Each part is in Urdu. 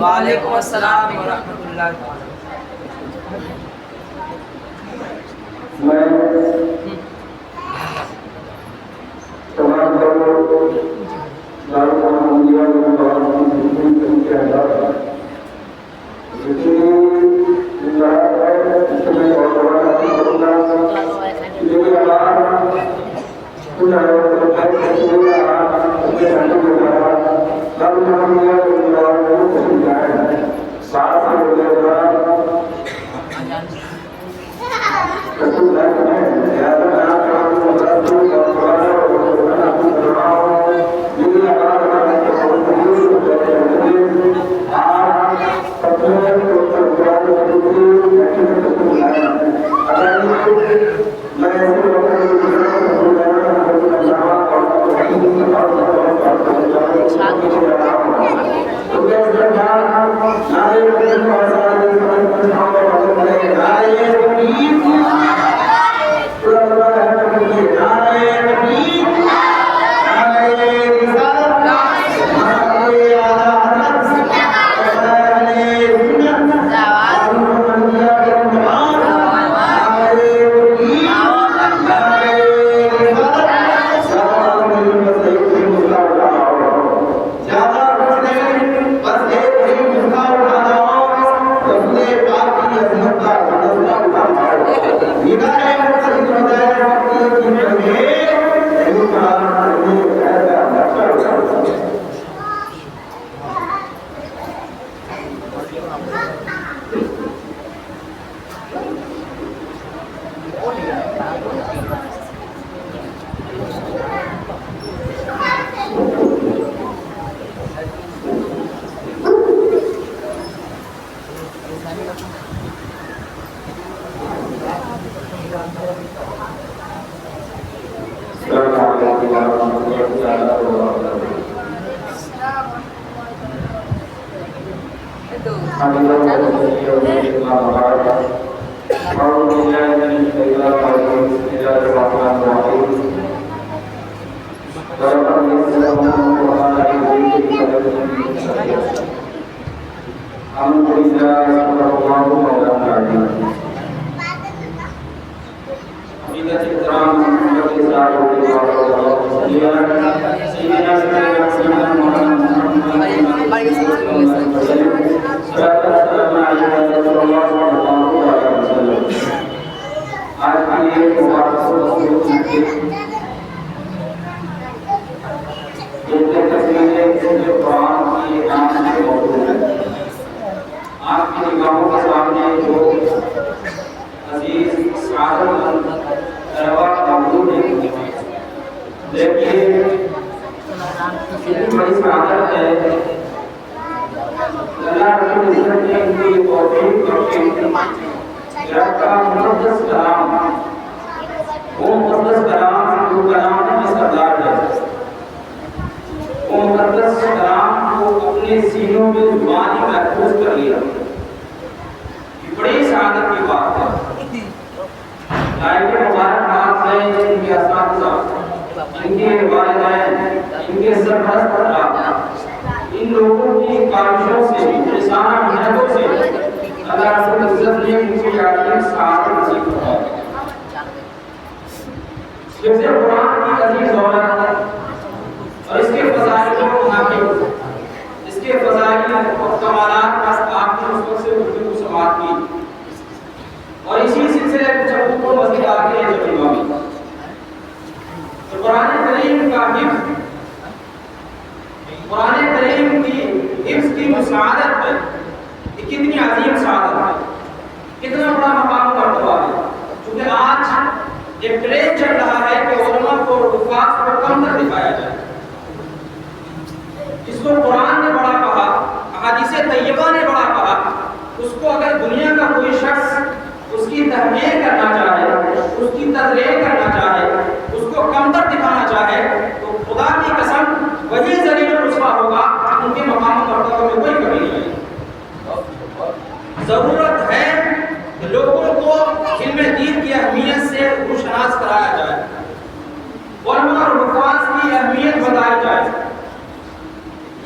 وعلیکم السلام ورحمۃ اللہ تعالیٰ۔ میں تمام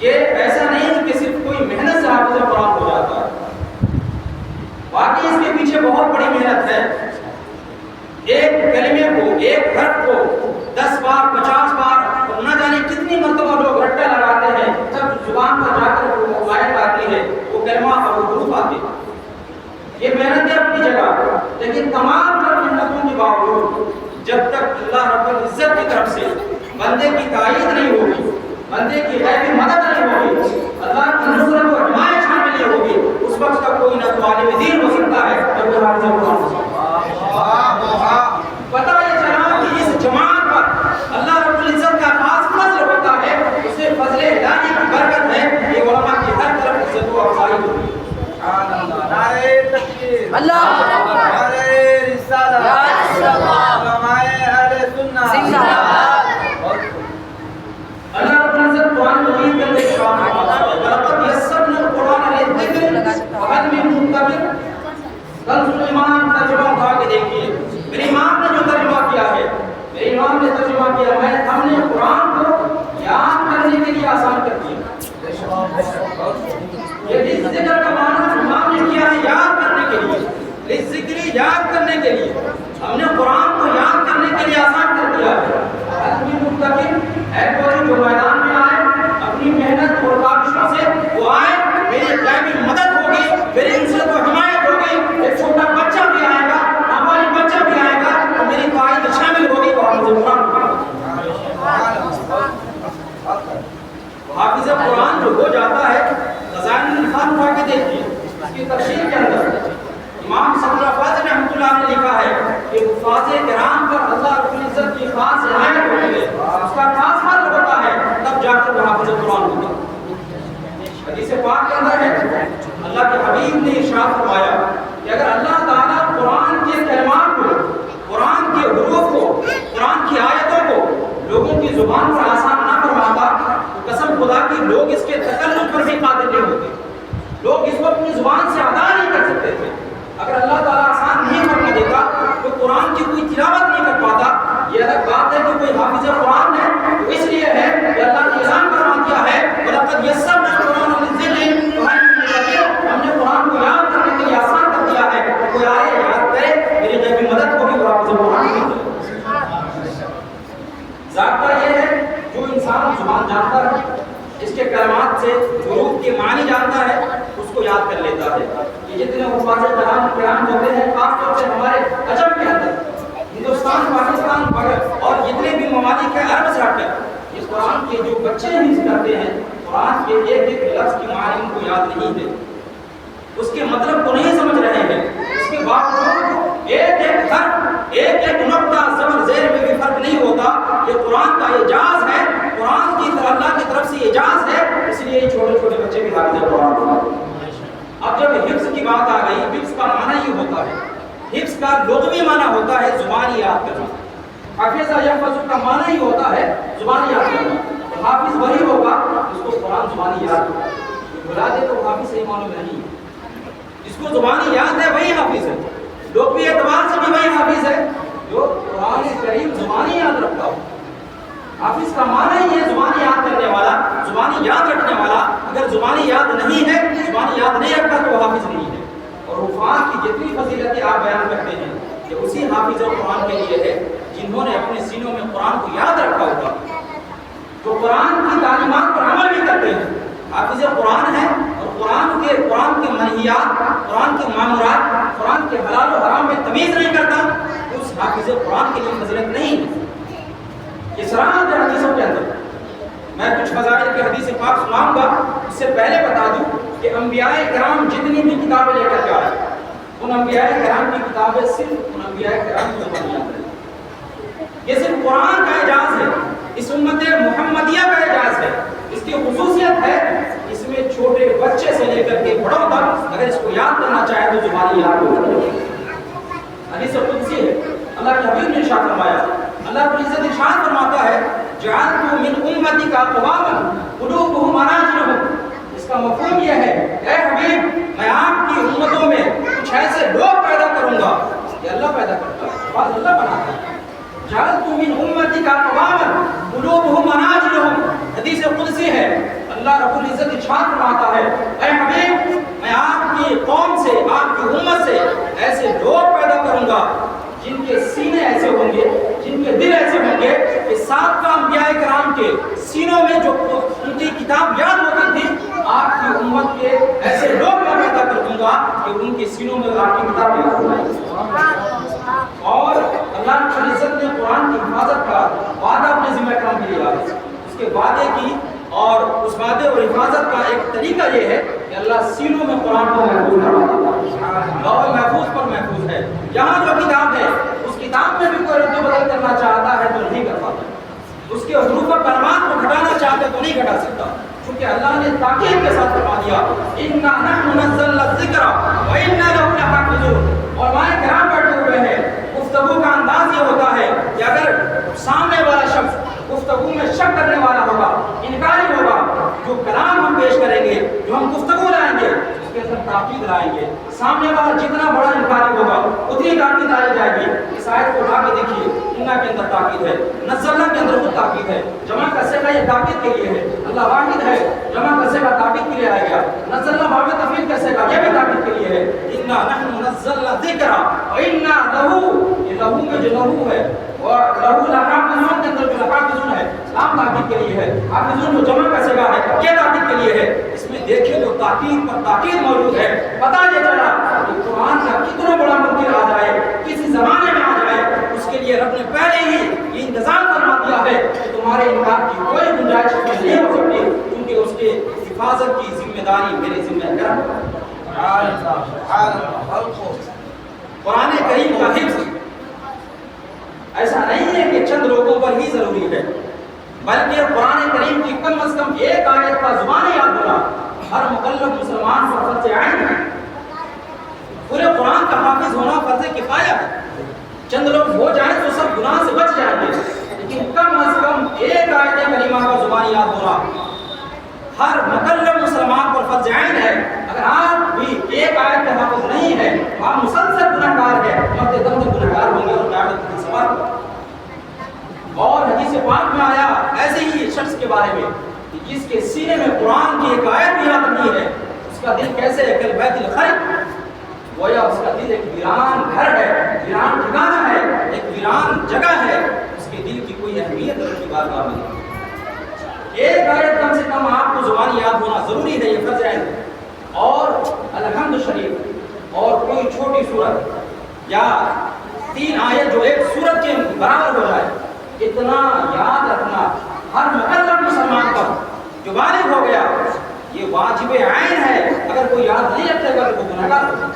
یہ ایسا نہیں بہت بڑی محنت ہے. ایک کلمے کو، ایک حرف کو 10 بار 50 بار اور نہ جانے کتنی مرتبہ لوگ رٹے لگاتے ہیں، جب زبان پر جا کر وہ آیت آتی ہے، وہ کلمہ اور وہ حروف آتے ہیں. یہ محنت ہے اپنی جگہ، لیکن تمام تر محنتوں کے باوجود جب تک اللہ رب العزت کی طرف سے بندے کی تائید نہیں ہوگی، بندے کی غیبی مدد نہیں ہوگی، اللہ کی نصرت و حمایت شامل نہیں ہوگی، اس وقت تک کوئی نہ تو عالم دین ہو سکتا ہے اور کوئی حافظ قرآن ہو سکتا ہے. پتہ یہ چلا کہ اس جماعت پر اللہ رب العزت کا خاص فضل ہوتا ہے، اسے فضل الہی کی برکت ہے. یہ علماء کی ہر طرف عزت و افضائی ہوتی ہے. نعرہ تکبیر، اللہ اکبر، نعرہ رسالہ، یا رسول اللہ، علماء اہل سنت زندہ باد. اللہ رب العزت قرآن مجید کے اندر ارشاد فرماتا ہے وَلَقَدْ يَسَّرْنَا الْقُرْآنَ لِلذِّكْرِ فَهَلْ مِن مُّدَّكِرٍ. کل سلیمان ترجمہ اٹھا کے دیکھیے، میرے امام نے جو ترجمہ کیا ہے، میرے امام نے ترجمہ کیا ہے، ہم نے قرآن کو یاد کرنے کے لیے آسان کر دیا. یہ ذکر کا معنی امام نے کیا ہے یاد کرنے کے لیے، ذکر یاد کرنے کے لیے ہم نے قرآن کو یاد کرنے کے لیے آسان کر دیا ہے. آدمی متقین ہے کوئی جو میدان میں آئے اپنی محنت اور کاوشوں سے وہ آئے، میری غیبی مدد ہوگی، میری نصرت و حمایت ہوگی. ایک چھوٹا بچہ بھی آئے گا، نابالغ بچہ بھی آئے گا تو میری تائید شامل ہوگی. حافظ قرآن جو ہو جاتا ہے، خزائن الخان اٹھا کے دیکھیے، اس کی تفسیر کے اندر امام صدر فاضل رحمۃ اللہ نے لکھا ہے کہ حفاظ کرام پر اللہ رب العزت کی خاص عنایت ہوتی ہے، اس کا خاص فضل ہوتا ہے، تب جا کر وہ حافظ قرآن ہوتا ہے. حدیث پاک کے اندر ہے اللہ کے حبیب نے ارشاد فرمایا کہ اگر اللہ تعالیٰ قرآن کے کلمات کو، قرآن کے حروف کو، قرآن کی آیتوں کو لوگوں کی زبان پر آسان نہ فرماتا تو قسم خدا کی لوگ اس کے تکلم پر بھی قادر نہیں ہوتے، لوگ اس کو اپنی زبان سے ادا نہیں کر سکتے تھے. اگر اللہ تعالیٰ آسان نہیں فرما دیتا تو قرآن کی کوئی تلاوت نہیں کر پاتا. یہ الگ بات ہے کہ کوئی حافظ قرآن ہے تو اس لیے ہے کہ اللہ نے اعلان فرما دیا ہے وَلَقَدْ يَسَّرْنَا الْقُرْآنَ لِلذِّكْرِ فَهَلْ مِن مُّدَّكِرٍ. ہم نے قرآن کو یاد کرنے کے لیے آسان کر دیا ہے، کوئی آئے یاد کرے میری غیبی مدد ہوگی وہ حافظ قرآن ہوگی. ضابطہ یہ ہے جو انسان زبان جانتا ہے، اس کے کلمات سے حروف کے معنی جانتا ہے، اس کو یاد کر لیتا ہے. یہ جتنے حفاظ کرام ہوتے ہیں خاص طور سے ہمارے عجم کے اندر، ہندوستان، پاکستان اور جتنے بھی ممالک ہیں عرب سے ہٹ کر، اس قرآن کے جو بچے حفظ کرتے ہیں قرآن کے ایک ایک لفظ کی معنی ان کو یاد نہیں ہے، اس کے مطلب کو نہیں سمجھ رہے ہیں. اس کے باوجود ایک ایک حرف، ایک ایک نقطہ زبر زیر میں بھی فرق نہیں ہوتا. یہ قرآن کا اعجاز ہے، قرآن کی طرف اللہ کی طرف سے اعجاز ہے، اس لیے یہ چھوٹے چھوٹے بچے بھی حافظ قرآن ہوتے ہیں. اب جب حفظ کی بات آ گئی، حفظ کا معنی یہ ہوتا ہے، حفظ کا لغوی معنی ہوتا ہے زبانی یاد کرنا. حافظ یحفظ کا معنی ہی ہوتا ہے زبانی یاد کرنا. تو حافظ وہی ہوگا جس کو قرآن زبانی یاد ہوگا. بلا دے تو حافظ صحیح معلوم نہیں ہے. جس کو زبانی یاد ہے وہی حافظ ہے. لغوی اعتبار سے بھی وہی حافظ ہے جو قرآن کریم زبانی یاد رکھتا ہو. حافظ کا معنی ہی ہے زبانی یاد کرنے والا، زبانی یاد رکھنے والا. اگر زبانی یاد نہیں ہے، زبانی یاد نہیں رکھتا تو وہ حافظ نہیں ہے. اور حفاظ کی جتنی فضیلتیں آپ بیان کرتے ہیں یہ اسی حافظ اور قرآن کے لیے ہے جنہوں نے اپنے سینوں میں قرآن کو یاد رکھا ہوگا، جو قرآن کی تعلیمات پر عمل بھی کرتے ہیں. حافظ قرآن ہے اور قرآن کے منہیات، قرآن کے معمورات، قرآن کے حلال و حرام میں تمیز نہیں کرتا، اس حافظ قرآن کے لیے فضیلت نہیں ہے. یہ صراحت ہے حدیثوں کے اندر. میں کچھ فضائل کی حدیث پاک سناؤں گا، اس سے پہلے بتا دوں کہ انبیاء کرام جتنی بھی کتابیں لے کر کے آئے، ان انبیاء کرام کی کتابیں صرف ان انبیاء کرام کی زبان یاد ہے. یہ صرف قرآن کا اعجاز ہے، اس امت محمدیہ کا اعجاز ہے. اس کی خصوصیت ہے اس میں چھوٹے بچے سے لے کر کے بڑوں تک اگر اس کو یاد کرنا چاہے تو زبانی یاد ہو. حدیث قدسی ہے، اللہ کے حبیب نے ارشاد فرمایا، اللہ رب العزت ارشاد فرماتا ہے جعلت من امتک اقواما قلوبهم مناجرهم. اس کا مفہوم یہ ہے اے حبیب میں آپ کی امتوں میں کچھ ایسے لوگ پیدا کروں گا. یہ اللہ پیدا کرتا ہے، بعض اللہ بناتا ہے. جعلت من امتک اقواما قلوبهم مناجرهم. حدیث قدسی ہے، اللہ رب العزت ارشاد فرماتا ہے اے حبیب میں آپ کی قوم سے، آپ کی امت سے ایسے لوگ دل ایسے ہوں گے کہ سابقہ انبیاء کرام کے سینوں میں جو ان کی کتاب یاد ہوتی تھی، آپ کی امت کے ایسے لوگ میں پیدا کر دوں گا کہ ان کے سینوں میں آپ کی کتاب یاد ہوگی۔ اور اللہ رب العزت نے قرآن کی حفاظت کا وعدہ اپنے ذمہ کرام کے لیے لایا۔ اس کے وعدے کی اور اس وعدے اور حفاظت کا ایک طریقہ یہ ہے کہ اللہ سینوں میں قرآن کو محفوظ کروا دیتا ہے، لوح محفوظ پر محفوظ ہے۔ یہاں جو کتاب ہے اس کتاب میں بھی کوئی رد و بدل کرنا چاہتا ہے تو نہیں کر پاتا، اس کے حروف و کلمات کو گھٹانا چاہتا ہے تو نہیں گھٹا سکتا، کیونکہ اللہ نے تاکید کے ساتھ فرما دیا اِنَّا نَحْنُ نَزَّلْنَا الذِّكْرَ وَإِنَّا لَهُ لَحَافِظُونَ۔ اور مائیں کرام بیٹھے ہوئے ہیں، گفتگو کا انداز یہ ہوتا ہے کہ اگر سامنے والا شخص گفتگو میں شک کرنے والا ہوگا، انکاری ہوگا، جو کلام ہم پیش کریں گے، جو ہم گفتگو لائیں گے، اس کے اندر تاکید لائیں گے۔ سامنے والا جتنا بڑا انکاری ہوگا اتنی تاکید لائی جائے گی۔ اس آیت کو اٹھا کے دیکھیے، اِنَّا کے اندر تاکید ہے، نزلنا کے اندر خود تاکید ہے، جمع کسے کا یہ تاکید کے لیے ہے، اللہ واحد ہے، جمع کسے کا تاکید کے لیے آئے گا، نزلنا باب تفعیل کسے کا یہ بھی تاکید کے لیے ہے، اِنَّا نَحْنُ نَزَّلْنَا الذِّكْرَ وَإِنَّا لَهُ، یہ لہو میں جو لہو ہے اور لہو لحافظون کے اندر جو لحافظون ہے، لام تاکید کے لیے ہے، حافظون جو جمع کا صیغہ ہے یہ تاکید کے لیے ہے۔ اس میں دیکھیں تو تاکید پر تاکید موجود ہے۔ پتہ یہ چلا کہ قرآن کا کتنا بڑا منکر آ جائے، کسی زمانے میں آ جائے، اس کے لیے رب نے پہلے ہی یہ انتظام فرما دیا ہے کہ تمہارے انکار کی کوئی گنجائش نہیں ہو سکتی، کیونکہ اس کے حفاظت کی ذمہ داری میرے ذمہ ہے۔ قرآن کریم کا حفظ ایسا نہیں ہے کہ چند لوگوں پر ہی ضروری ہے، بلکہ قرآن کریم کی کم از کم ایک آیت کا زبان یاد ہونا ہر مکلف مسلمان پر فرض عین ہے۔ پورے قرآن کا حافظ ہونا فرض کفایہ ہے، چند لوگ ہو جائیں تو سب گناہ سے بچ جائیں گے، لیکن کم از کم ایک آیت کریمہ کا زبان یاد ہونا ہر مکلف مسلمان پر فرض عین ہے۔ اگر آپ بھی ایک آیت کا حافظ نہیں ہے تو آپ مسلسل گنہگار ہے، مرتے دم تک گنہگار ہوں گے اور قیامت کے دن سوال۔ اور حدیث پاک میں آیا ایسے ہی شخص کے بارے میں کہ جس کے سینے میں قرآن کی ایک آیت بھی یاد نہیں ہے، اس کا دل کیسے ہے، کل بیت الخرب، گویا اس کا دل ایک ویران گھر ہے، ویران ٹھکانہ ہے، ایک ویران جگہ ہے، اس کے دل کی کوئی اہمیت رب کی بارگاہ میں نہیں۔ ایک آیت کم سے کم آپ کو زبان یاد ہونا ضروری ہے، یہ فرض ہے۔ اور الحمد شریف اور کوئی چھوٹی سورت یا 3 آیت جو ایک سورت کے برابر ہو جائے، اتنا یاد رکھنا ہر مکلف مسلمان کا جو بالغ ہو گیا یہ واجب عین ہے۔ اگر کوئی یاد نہیں رکھے گا تو وہ گنہگار ہوگا۔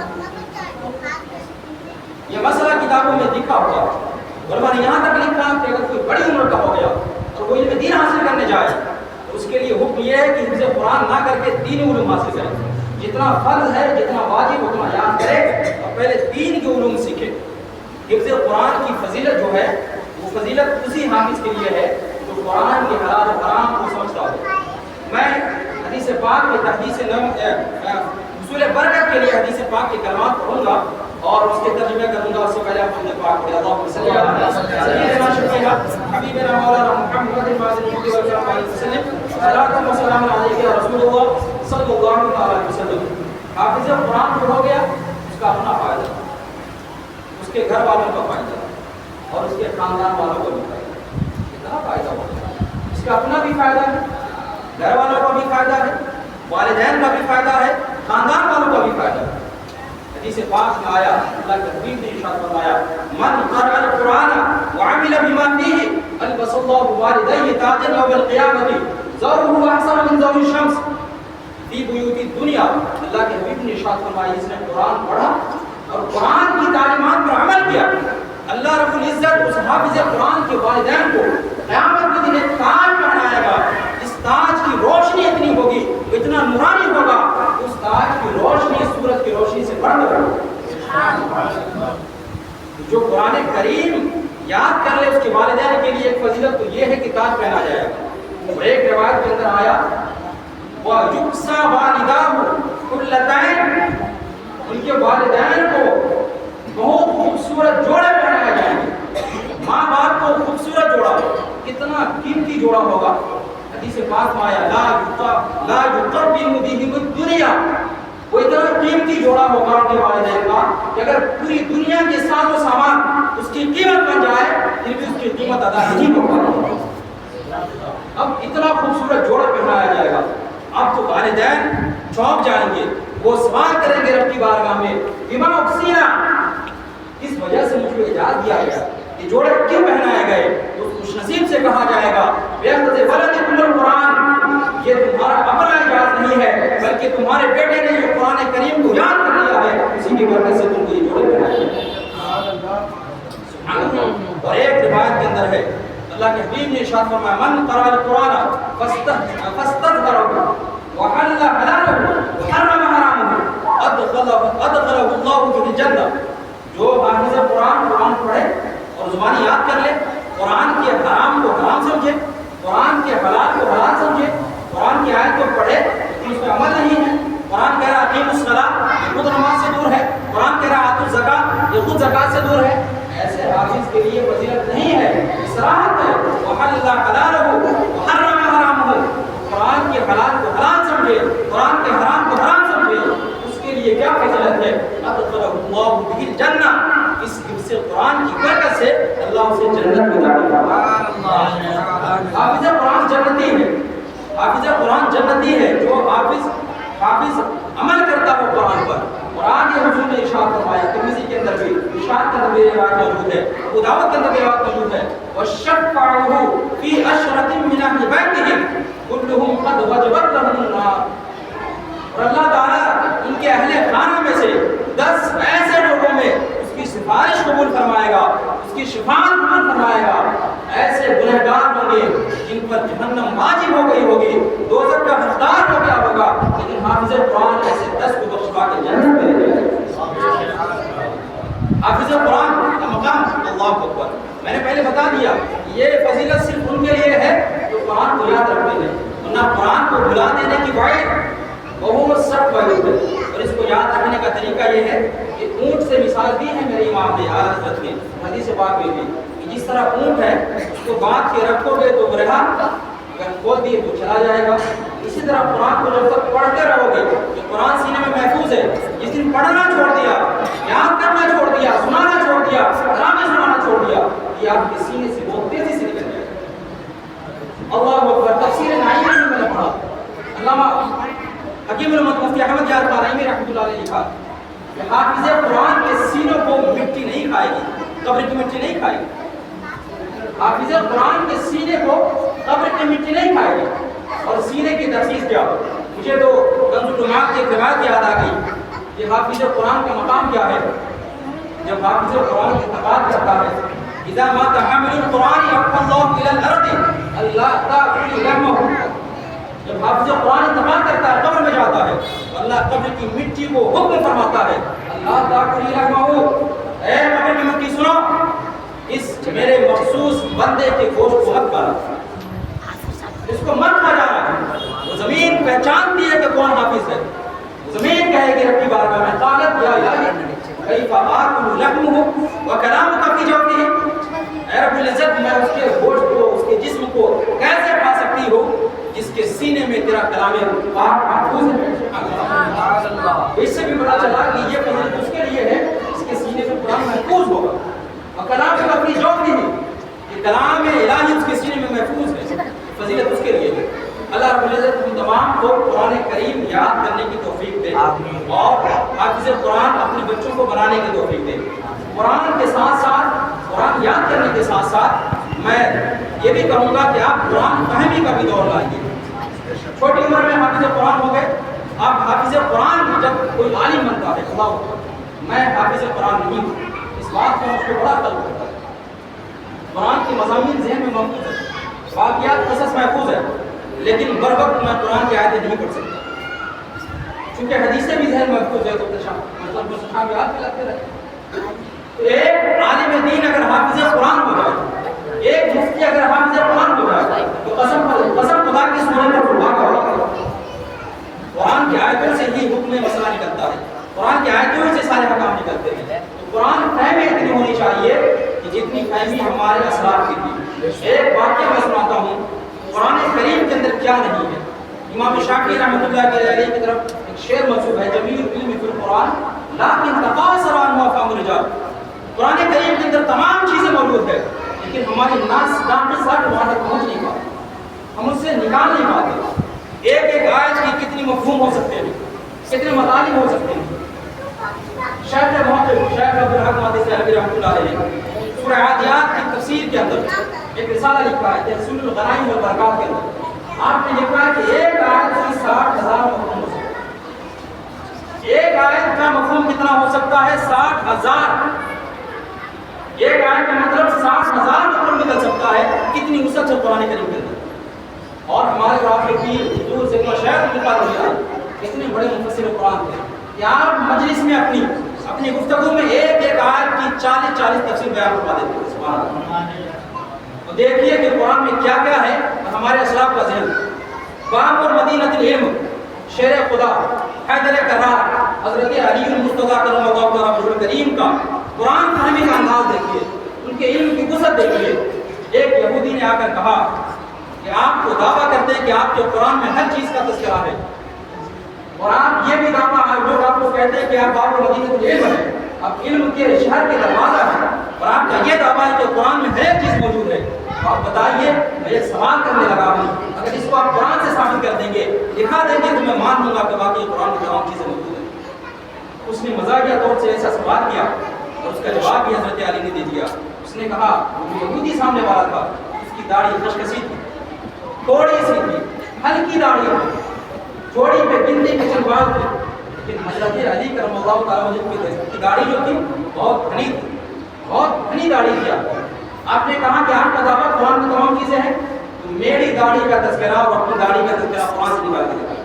یہ مسئلہ کتابوں میں لکھا ہوگا، علماء نے یہاں تک لکھا کہ اگر کوئی بڑی عمر کا ہو گیا اور وہ علم دین حاصل کرنے جائے تو اس کے لیے حکم یہ ہے کہ حفظ قرآن نہ کر کے دینی علوم حاصل کرے، جتنا فرض ہے جتنا واجب اتنا یاد کرے اور پہلے دین کے علوم سیکھے۔ حفظ قرآن کی فضیلت جو ہے وہ فضیلت اسی حافظ کے لیے ہے جو قرآن کے حلال و حرام کو سمجھتا ہو۔ میں حدیث پاک کے تحدیث حصول برکت کے لیے حدیث پاک کے کلمات پڑھوں گا اور اس کے ترجمے کروں گا۔ اس سے پہلے آپ نے پاک پڑھا اللہم صلی اللہ علیہ وسلم حبیبنا مولانا محمد علیہ وسلم صلاۃ و سلام علیک یا رسول اللہ صلی اللہ علیہ وسلم۔ حافظ قرآن جو ہو گیا اس کا اپنا فائدہ، اس کے گھر والوں کا فائدہ اور اس کے خاندان والوں کو بھی فائدہ، کتنا فائدہ ہوگا۔ اس کا اپنا بھی فائدہ ہے، گھر والوں کا بھی فائدہ ہے، والدین کا بھی فائدہ ہے، خاندان والوں کا بھی فائدہ ہے۔ حدیث پاک میں آیا، اللہ کے حبیب نے ارشاد فرمایا من قرأ القرآن وعمل بما فيه البس الله والديه تاجا يوم القيامة زوره احسن من زو الشمس فی بیوت الدنیا۔ اللہ کے حبیب نے ارشاد فرمایا جس نے قرآن پڑھا اور قرآن کی تعلیمات پر عمل کیا، اللہ رب العزت اس حافظ قرآن کے والدین کو قیامت کے دن ایک تاج پہنائے گا۔ اس تاج کی روشنی اتنی ہوگی، اتنا نورانی ہوگا، اس تاج کی روشنی سورج کی روشنی سے بڑھ کر جو قرآن کریم یاد کر لے اس کے والدین کے لیے ایک فضیلت تو یہ ہے کہ تاج پہنا جائے گا۔ اور ایک روایت کے اندر آیا وَيُقْسَى وَالِدَاهُ كُلَّتَيْنِ، ان کے والدین کو بہت خوبصورت جوڑے پہنائے جائیں گے۔ ماں باپ کو خوبصورت جوڑا، کتنا قیمتی جوڑا ہوگا۔ حدیث پاک میں آیا لا يُقَرِّبُ بِهِمُ الدُّنْيَا، وہ اتنا قیمتی جوڑا ہوگا ان کے والدین کا کہ اگر پوری دنیا کے ساز و سامان اس کی قیمت بن جائے پھر بھی اس کی قیمت ادا نہیں ہو پاتی. اب اتنا خوبصورت جوڑا پہنایا جائے گا, اب تو والدین چونک جائیں گے, وہ سوال کریں گے رب کی بارگاہ میں, بما اقسینا, اس وجہ سے مجھ کو اجازت دیا گیا, یہ جوڑے کیوں پہنائے گئے؟ تو خوش نصیب سے کہا جائے گا قرآن, یہ تمہارا اپنا اجازت نہیں ہے, بلکہ تمہارے بیٹے نے جو قرآن کریم کو یاد کر لیا ہے, اسی کی برکت سے تم کو یہ جوڑے پہنائے گئے. اور ایک روایت کے اندر ہے اللہ کے حبیب نے ارشاد فرمایا, من قرأ القرآن فاستذكره وحل حلاله وحرم حرامه ادخله الله في الجنة. جو حافظ قرآن پڑھے اور زبانی یاد کر لے, قرآن کے حرام کو حرام سمجھے, قرآن کے حلال کو حلال سمجھے, قرآن کی آیت کو پڑھے لیکن اس پہ عمل نہیں ہے, قرآن کہہ رہا اقیموا الصلاۃ, یہ خود نماز سے دور ہے, قرآن کہہ رہا آتوا الزکاۃ, یہ خود زکات سے دور ہے, ایسے حافظ کے لیے فضیلت نہیں ہے, اسراف ہے. وحل حلالہ وحرم حرامہ, قرآن کے حلال کو حلال سمجھے, قرآن کے حرام کو حرام سمجھے, اس کے لیے کیا فضیلت ہے؟ ادخلہ اللہ بہ الجنہ, اس حفظ قرآن کی برکت سے اللہ اسے جنت میں داخل فرمائے. حافظ قرآن جنتی ہے, حافظ قرآن جنتی ہے جو حافظ عمل کرتا ہو قرآن پر. قرآن یہ حضور نے ارشاد فرمایا, ترمذی کے اندر بھی ارشاد کے اندر بھی روایت موجود ہے, ابو داؤد کے اندر بھی روایت موجود ہے, وَشَفَّعُهُ فِي عَشْرَةٍ مِّنْ أَهْلِ بَيْتِهِ كُلُّهُمْ قَدْ وَجَبَتْ لَهُمُ النَّارُ. اور اللہ تعالیٰ ان کے اہل خانہ میں سے 10 ایسے لوگوں میں اس کی سفارش قبول فرمائے گا, اس کی شفاعت قبول فرمائے گا. ایسے گنہگار ہوں گے جن پر جہنم واجب ہو گئی ہوگی, دوزخ کا حقدار ہو گیا ہوگا, لیکن حافظ قرآن ایسے 10 کو بخشوا کے جنت میں لے جائے گا. حافظ قرآن کا مقام اللہ اکبر. میں نے پہلے بتا دیا یہ فضیلت صرف ان کے لیے ہے جو قرآن کو یاد رکھتے ہیں, ورنہ قرآن کو بھلا دینے کی وعید بہت سخت وعید ہے. اور اس کو یاد رکھنے کا طریقہ یہ ہے کہ اونٹ سے مثال دی ہے میرے امام نے اعلیٰ حضرت نے حدیث پاک میں بھی, کہ جس طرح اونٹ ہے اس کو باندھ کے رکھو گے تو وہ رہا, اگر کھول دیے تو چلا جائے گا. اسی طرح قرآن کو جب تک پڑھتے رہو گے تو قرآن سینے میں محفوظ ہے. جس دن پڑھنا چھوڑ دیا, یاد کرنا چھوڑ دیا, سنانا چھوڑ دیا, ڈرامے سنانا چھوڑ دیا, یہ آپ کے سینے سے بہت تیزی سے نکل جائے گا. اللہ اکبر. تفسیر نعیم میں نے پڑھا, علامہ حکیم الامت مفتی احمد یار قارئمی رحمۃ اللہ علیہ نے لکھا کہ حافظ قرآن کے سینوں کو مٹی نہیں کھائے گی, قبر کی مٹی نہیں کھائے گی. حافظ قرآن کے سینے کو قبر کی مٹی نہیں کھائے گی. اور سینے کی تفصیل کیا؟ مجھے تو کنز الدماغ کی ایک روایت یاد آ گئی کہ حافظ قرآن کا مقام کیا ہے. جب حافظ قرآن انتقال کرتا ہے, اذا مات حامل القرآن يرفع الله الى الارض اللہ تعالی لحمه, جب حافظ قرآن انتقال کرتا ہے قبر میں جاتا ہے, اللہ قبر کی مٹی کو حکم فرماتا ہے, اللہ تعالی لحمه, اے قبر کی مٹی سنو, اس میرے مخصوص بندے کے گوشت کو مت کھانا, اس کو مت کھا جانا. وہ زمین پہچانتی ہے کہ کون حافظ ہے. زمین کہے گی رب کی بارگاہ میں, قالت یا الہی کیف آکل لحمه وکلامک فی جوفہ, اے رب العزت میں اس کے گوشت کو, اس کے جسم کو کیسے کھا سکتی ہوں جس کے سینے میں تیرا کلام پاک محفوظ ہے. اس سے بھی پتہ چلا کہ یہ فضیلت اس کے لیے ہے جس کے سینے میں قرآن محفوظ ہوگا. اور کلام کا اپنی جواب نہیں, کہ کلام الہی اس کے سینے میں محفوظ ہے, فضیلت اس کے لیے ہے. اللہ رب العزت ہم تمام کو قرآن کریم یاد کرنے کی توفیق دے اور حافظ قرآن اپنے بچوں کو بنانے کی توفیق دے. قرآن کے ساتھ ساتھ, قرآن یاد کرنے کے ساتھ ساتھ میں یہ بھی کہوں گا کہ آپ قرآن فہمی کا بھی دور لائیے. چھوٹی عمر میں حافظ قرآن ہو گئے, آپ حافظ قرآن جب کوئی عالم بنتا ہے, اللہ میں حافظ قرآن نہیں ہوں, اس بات کو مجھ کو بڑا قلب کرتا ہے. قرآن کے مضامین ذہن میں محفوظ ہے, واقعات قصص محفوظ ہے, لیکن بر وقت میں قرآن کی آیتیں نہیں پڑھ سکتا چونکہ حدیثیں بھی ذہن میں محفوظ ہے, تو مطلب شام یاد بھی لگتے رہتے. ایک عالم دین اگر حافظ قرآن ہو جائے, ایک مفتی اگر حافظ قرآن ہو جائے, تو قسم خدا کی سونے پر خدا کا ہوگا. قرآن کی آیتوں سے ہی حکم مسئلہ نکلتا ہے, قرآن کی آیتوں سے سارے حکام نکلتے ہیں. تو قرآن فہمی اتنی ہونی چاہیے کہ جتنی فہمی ہمارے اسلاف کی تھی. ایک واقعہ میں سناتا ہوں, قرآن کریم کے اندر کیا نہیں ہے. امام شافعی رحمۃ اللہ علیہ کی طرف ایک شعر منسوب ہے, جمیع العلم فی القرآن لیکن تقاصر عنہ افہام الرجال. قرآن کریم کے اندر تمام چیزیں موجود ہے لیکن ہماری ناس ڈانٹ ساٹھ وہاں تک پہنچ نہیں پاتے، ہم اس سے نکال نہیں پاتے۔ ایک ایک آیت کی کتنی مفہوم ہو سکتے ہیں، کتنے مطالب ہو سکتے ہیں۔ شیخ محقق شیخ عبدالحق مہدی علیہ رحمۃ اللہ علیہ سورہ عادیات کی تفسیر کے اندر ایک رسالہ لکھا ہے تحصیل الغنائم والبرکات کے اندر آپ نے لکھا ہے کہ ایک آیت کی 60,000 مفہوم ہو سکتا ہے۔ ایک آیت کا مفہوم کتنا ہو سکتا ہے؟ 60,000۔ ایک آیت کا مطلب 60,000 مطلب نکل سکتا ہے۔ کتنی وسعت ہے قرآن کریم کے اندر۔ اور ہمارے آپ کے پیر حضور سے شیخ اتنے بڑے مفسر قرآن تھے کہ آپ مجلس میں اپنی گفتگو میں ایک ایک آیت کی 40 تفسیر بیان کروا دیتے ہیں۔ سبحان اللہ۔ تو دیکھیے کہ قرآن میں کیا کیا ہے ہمارے اسلاف کا ذہن۔ باب اور مدینۃ العلم، شیر خدا، حیدر کرار، حضرت علی المصطفیٰ کرم اللہ تعالیٰ وجہ کریم کا قرآن فہمی کا انداز دیکھیے، ان کے علم کی وسعت دیکھیے۔ ایک یہودی نے آ کر کہا کہ آپ تو دعویٰ کرتے ہیں کہ آپ کے قرآن میں ہر چیز کا تذکرہ ہے، اور آپ یہ بھی دعویٰ لوگ آپ کو کہتے ہیں کہ آپ باب اور مدینۃ العلم ہے، آپ علم کے شہر کے دروازہ ہیں، اور آپ کا یہ دعویٰ ہے کہ قرآن میں ہر ایک چیز موجود ہے۔ آپ بتائیے، میں ایک سوال کرنے لگا ہوں، اگر اس کو آپ قرآن سے ثابت کر دیں گے، دکھا دیں گے، تو میں مان لوں گا کہ واقعی قرآن میں تمام چیزیں موجود ہیں۔ اس نے مزاحیہ طور سے ایسا سوال کیا اور اس کا جواب بھی حضرت علی نے دے دیا۔ اس نے کہا جو یہودی سامنے والا تھا اس کی داڑھی خشخشی تھی، تھوڑی سی تھی، ہلکی داڑھی تھی، چوڑی پہ بندے کے چنبال تھے، لیکن حضرت علی کرم اللہ تعالیٰ وجہ کی داڑھی جو تھی بہت گھنی تھی، بہت گھنی داڑھی تھی۔ آپ نے کہا کہ آپ کا دعویٰ قرآن میں تمام چیزیں ہیں، تو میری داڑھی کا تذکرہ اور اپنی داڑھی کا تذکرہ قرآن سے نکال کے دکھا۔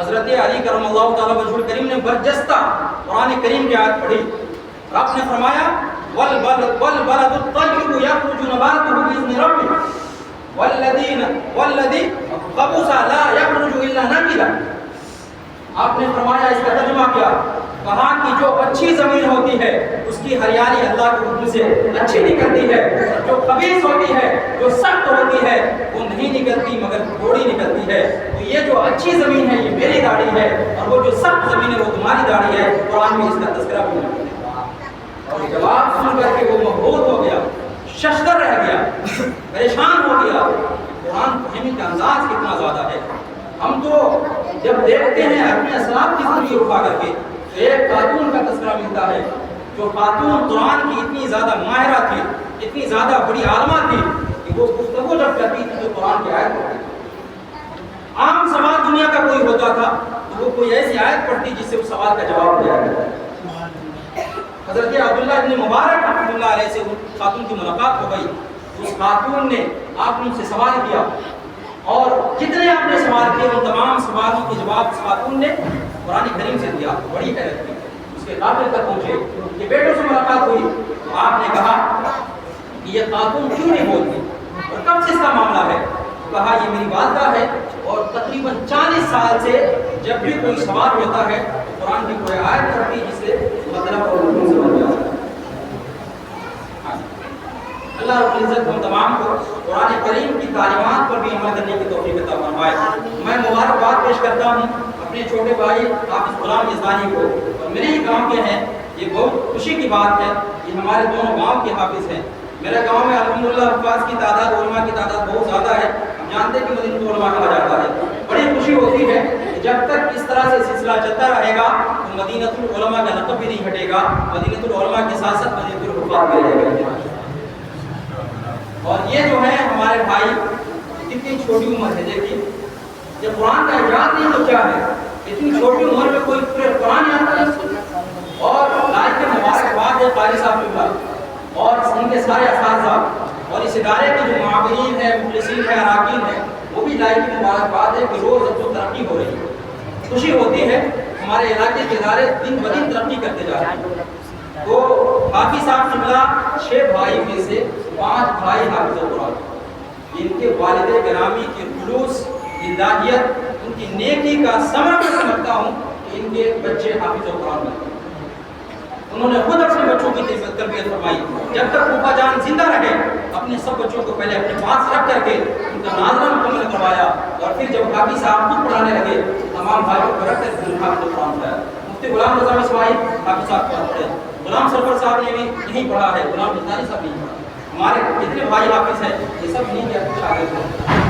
حضرت علی کرم اللہ تعالیٰ وجہ کریم نے برجستہ قرآن کریم کی آیت پڑھی اور آپ نے فرمایا والبلد الطیب یخرج نباتہ بإذن ربہ والذی خبث لا یخرج الا نکدا۔ آپ نے فرمایا، اس کا ترجمہ کیا؟ کہا کہ جو اچھی زمین ہوتی ہے اس کی ہریالی اللہ کے حکم سے اچھی نکلتی ہے، جو خبیث ہوتی ہے، جو سخت ہوتی ہے، وہ نہیں نکلتی مگر تھوڑی نکلتی ہے۔ تو یہ جو اچھی زمین ہے یہ میری داڑھی ہے، اور وہ جو سخت زمین ہے وہ تمہاری داڑھی ہے۔ قرآن میں اس کا تذکرہ بھی نہیں ہے۔ اور جواب سن کر کے وہ مبہوت ہو گیا، ششدر رہ گیا، پریشان ہو گیا۔ قرآن فہمی کا انداز کتنا زیادہ ہے۔ ہم تو جب دیکھتے ہیں اپنے اسلاف کی زندگی اٹھا کر کے تو ایک خاتون کا تذکرہ ملتا ہے، جو خاتون قرآن کی اتنی زیادہ ماہرہ تھی، اتنی زیادہ بڑی عالمہ تھی کہ وہ گفتگو جب کرتی تھی تو قرآن کی آیت پڑھتی تھی۔ عام سوال دنیا کا کوئی ہوتا تھا تو وہ کوئی ایسی آیت پڑھتی جس سے اس سوال کا جواب دیا جاتا۔ حضرت عبداللہ ابن مبارک رحمۃ اللہ علیہ سے خاتون کی ملاقات ہو گئی۔ اس خاتون نے آپ نے ان سے سوال کیا، اور جتنے آپ نے سوال کیے ان تمام سوالوں کے جواب اس خاتون نے قرآن کریم سے دیا۔ بڑی حیرت کی، اس کے قابل تک پہنچے کہ بیٹوں سے ملاقات ہوئی تو آپ نے کہا کہ یہ خاتون کیوں نہیں بولتی اور کب سے اس کا معاملہ ہے؟ کہا یہ میری والدہ ہے، اور تقریباً 40 سال سے جب بھی کوئی سوال ہوتا ہے تو قرآن کی کوئی آیت پڑھتی جس سے مطلب اور حکم سمجھ جاتا ہے۔ اللہ رب العزت ہم تمام کو قرآن کریم کی تعلیمات پر بھی عمل کرنے کی توفیق عطا فرمائے۔ میں مبارکباد پیش کرتا ہوں اپنے چھوٹے بھائی حافظ غلام یزدانی کو، اور میرے ہی گاؤں کے ہیں، یہ بہت خوشی کی بات ہے، یہ ہمارے دونوں گاؤں کے حافظ ہیں۔ میرے گاؤں میں الحمدللہ حفاظ کی تعداد، علماء کی تعداد بہت زیادہ ہے۔ ہم جانتے ہیں کہ مدینہ علماء کہا جاتا ہے۔ بڑی خوشی ہوتی ہے کہ جب تک اس طرح سے سلسلہ چلتا رہے گا تو مدینہ العلماء کا لقب بھی نہیں ہٹے گا، مدینہ العلماء کے ساتھ ساتھ مدینہ الحفاظ بھی رہے گا۔ اور یہ جو ہے ہمارے بھائی کتنی چھوٹی عمر ہے، دیکھیے جب قرآن کا ایجاد نہیں تو کیا ہے، اتنی چھوٹی عمر میں کوئی پورے قرآن آتا ہے۔ اور لائق مبارکباد ہے قاری صاحب کی اور ان کے سارے اساتذہ اور اس ادارے کے جو معاونین ہیں، مخلصین ہیں، اراکین ہیں، وہ بھی لائق مبارکباد ہے کہ روز اب تو ترقی ہو رہی ہے۔ خوشی ہوتی ہے ہمارے علاقے کے ادارے دن بدن ترقی کرتے جا رہے ہیں۔ تو حافظ صاحب قبلہ 6 بھائی میں سے 5 بھائی حافظ قرآن، ان کے والد گرامی کی خلوص، الہیت، ان کی نیکی کا ثمرہ میں سمجھتا ہوں کہ ان کے بچے حافظ قرآن بنے۔ انہوں نے خود اپنے بچوں کی تربیت فرمائی، جب تک پھوپھا جان زندہ رہے اپنے سب بچوں کو پہلے اپنے پاس رکھ کر کے ان کا ناظرہ مکمل کروایا، اور پھر جب حافظ صاحب خود پڑھانے لگے تمام بھائیوں کو رکھ کر حافظ قرآن پڑھایا۔ مفتی غلام رضا اسماعیل حافظ صاحب پڑھتے ہیں، غلام سرور صاحب نے بھی یہیں پڑھا ہے, غلام ملتانی صاحب نہیں پڑھا. ہمارے جتنے بھائی حافظ ہیں یہ سب نہیں کیا شاگرد ہیں.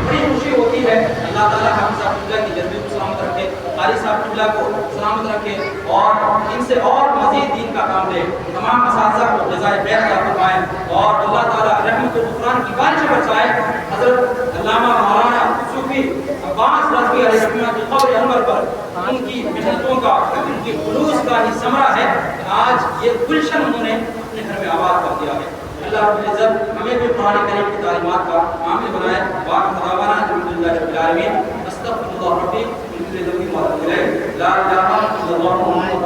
بڑی خوشی ہوتی ہے. اللہ تعالیٰ حافظ صاحب اللہ کی جذبے کو سلامت رکھے, قاری صاحب اللہ کو سلامت رکھے اور ان سے اور مزید دین کا کام دے. تمام اساتذہ کو جزائے خیر عطا فرمائے اور اللہ تعالیٰ رحمت و غفران کی بارش برسائے. حضرت علامہ مولانا صوفی عباس رضوی علیہ الرحمۃ القول انور پر ان کی محنتوں کا, ان کی خلوص کا ہی ثمرہ ہے کہ آج یہ گلشن انہوں نے اپنے گھر میں آباد کر دیا ہے. اللہ رب العزت ہمیں بھی قرآن کریم کی تعلیمات کا عامل بنائے. وآخر دعوانا الحمدللہ رب العالمین. استغفر اللہ ربی من کل ذنب واتوب الیہ. لا الہ الا اللہ